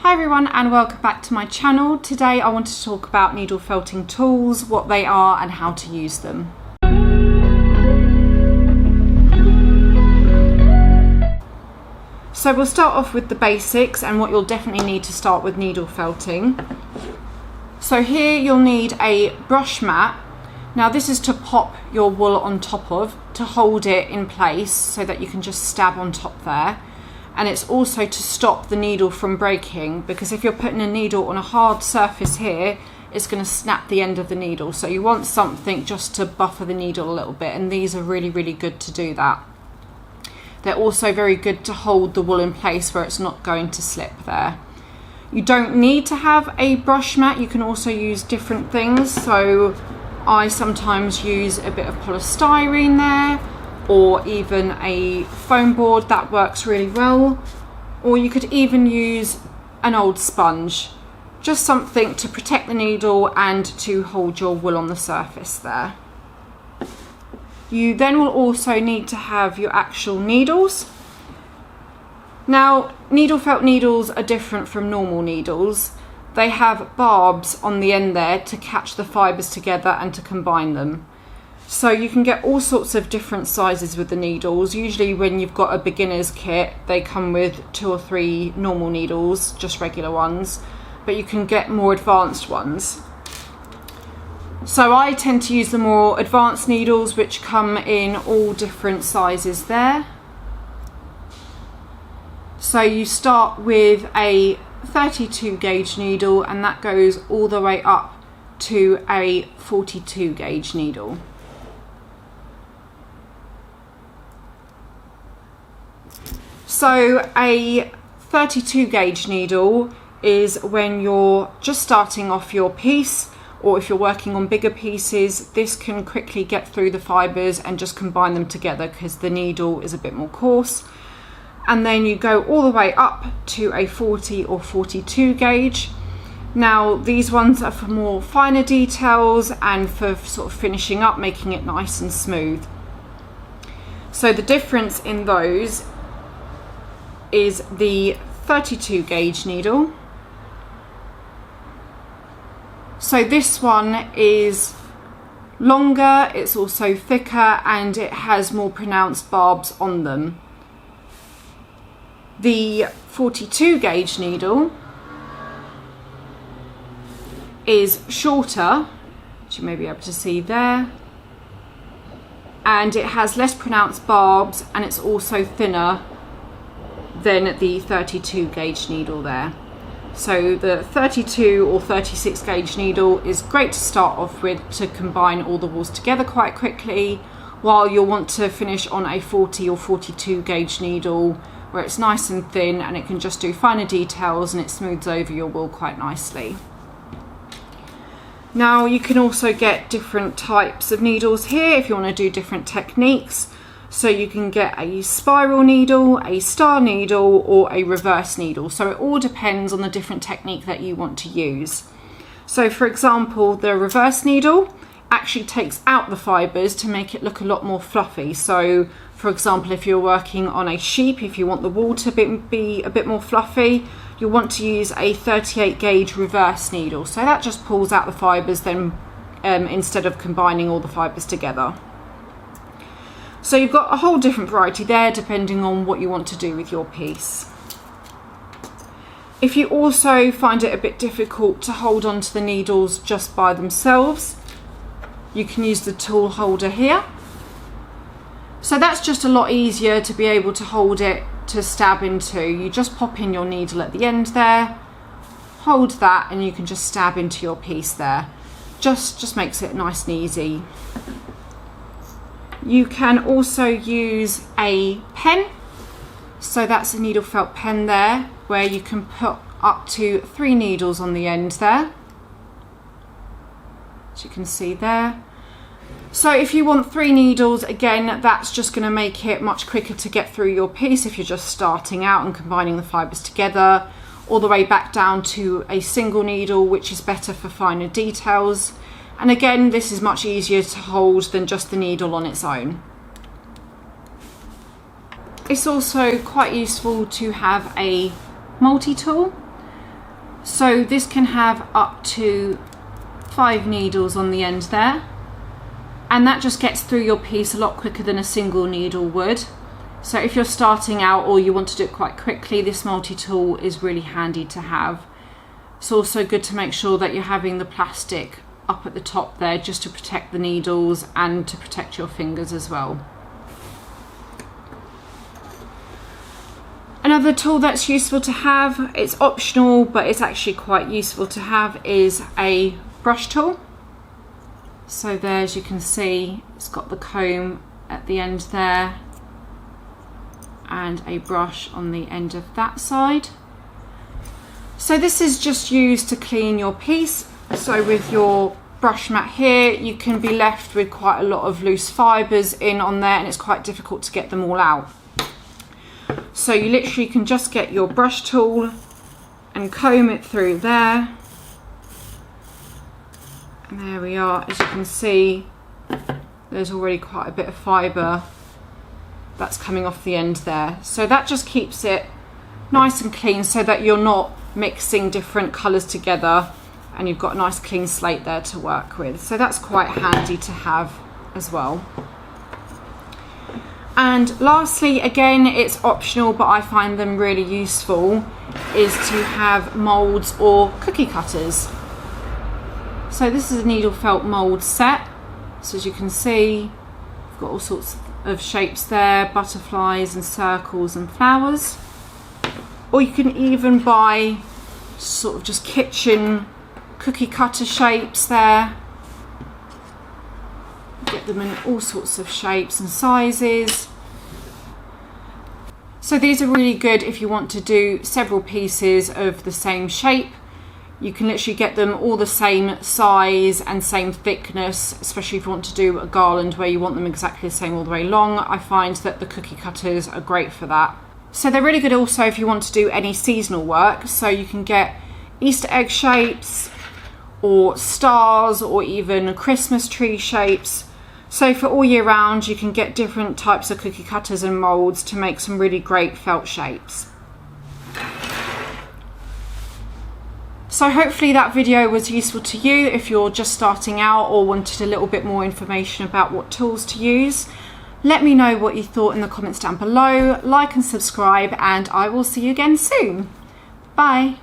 Hi everyone and welcome back to my channel. Today I want to talk about needle felting tools, what they are and how to use them. So we'll start off with the basics and what you'll definitely need to start with needle felting. So here you'll need a brush mat. Now this is to pop your wool on top of, to hold it in place so that you can just stab on top there. And it's also to stop the needle from breaking, because if you're putting a needle on a hard surface here, it's going to snap the end of the needle. So you want something just to buffer the needle a little bit, and these are really good to do that. They're also very good to hold the wool in place where it's not going to slip there. You don't need to have a brush mat, you can also use different things. So I sometimes use a bit of polystyrene there, or even a foam board, that works really well. Or you could even use an old sponge, just something to protect the needle and to hold your wool on the surface there. You then will also need to have your actual needles. Now, needle felt needles are different from normal needles. They have barbs on the end there to catch the fibres together and to combine them. So you can get all sorts of different sizes with the needles. Usually when you've got a beginner's kit, they come with 2 or 3 normal needles, just regular ones, but you can get more advanced ones. So I tend to use the more advanced needles, which come in all different sizes there. So you start with a 32 gauge needle, and that goes all the way up to a 42 gauge needle. So a 32 gauge needle is when you're just starting off your piece, or if you're working on bigger pieces, this can quickly get through the fibres and just combine them together because the needle is a bit more coarse. And then you go all the way up to a 40 or 42 gauge. Now these ones are for more finer details and for sort of finishing up, making it nice and smooth. So the difference in those is the 32 gauge needle. So this one is longer, it's also thicker, and it has more pronounced barbs on them. The 42 gauge needle is shorter, which you may be able to see there, and it has less pronounced barbs, and it's also thinner than the 32 gauge needle there. So the 32 or 36 gauge needle is great to start off with to combine all the wools together quite quickly, while you'll want to finish on a 40 or 42 gauge needle where it's nice and thin and it can just do finer details and it smooths over your wool quite nicely. Now you can also get different types of needles here if you want to do different techniques. So you can get a spiral needle, a star needle, or a reverse needle. So it all depends on the different technique that you want to use. So for example, the reverse needle actually takes out the fibres to make it look a lot more fluffy. So for example, if you're working on a sheep, if you want the wool to be a bit more fluffy, you'll want to use a 38 gauge reverse needle. So that just pulls out the fibres then instead of combining all the fibres together. So you've got a whole different variety there depending on what you want to do with your piece. If you also find it a bit difficult to hold onto the needles just by themselves, you can use the tool holder here. So that's just a lot easier to be able to hold it to stab into. You just pop in your needle at the end there, hold that, and you can just stab into your piece there. Just makes it nice and easy. You can also use a pen. So that's a needle felt pen there, where you can put up to 3 needles on the end there, as you can see there. So if you want 3 needles, again, that's just going to make it much quicker to get through your piece if you're just starting out and combining the fibres together, all the way back down to a single needle, which is better for finer details. And again, this is much easier to hold than just the needle on its own. It's also quite useful to have a multi-tool. So this can have up to 5 needles on the end there, and that just gets through your piece a lot quicker than a single needle would. So if you're starting out or you want to do it quite quickly, this multi-tool is really handy to have. It's also good to make sure that you're having the plastic up at the top there just to protect the needles and to protect your fingers as well. Another tool that's useful to have, it's optional but it's actually quite useful to have, is a brush tool. So there, as you can see, it's got the comb at the end there and a brush on the end of that side. So this is just used to clean your piece. So with your brush mat here, you can be left with quite a lot of loose fibres in on there, and it's quite difficult to get them all out. So you literally can just get your brush tool and comb it through there. And there we are. As you can see, there's already quite a bit of fibre that's coming off the end there. So that just keeps it nice and clean so that you're not mixing different colours together, and you've got a nice clean slate there to work with. So that's quite handy to have as well. And lastly, again, it's optional, but I find them really useful, is to have moulds or cookie cutters. So this is a needle felt mould set. So as you can see, we've got all sorts of shapes there, butterflies and circles and flowers. Or you can even buy sort of just kitchen cookie cutter shapes there. Get them in all sorts of shapes and sizes. So these are really good if you want to do several pieces of the same shape. You can literally get them all the same size and same thickness, especially if you want to do a garland where you want them exactly the same all the way along. I find that the cookie cutters are great for that. So they're really good also if you want to do any seasonal work. So you can get Easter egg shapes or stars or even Christmas tree shapes. So for all year round, you can get different types of cookie cutters and moulds to make some really great felt shapes. So hopefully that video was useful to you if you're just starting out or wanted a little bit more information about what tools to use. Let me know what you thought in the comments down below, like and subscribe, and I will see you again soon. Bye.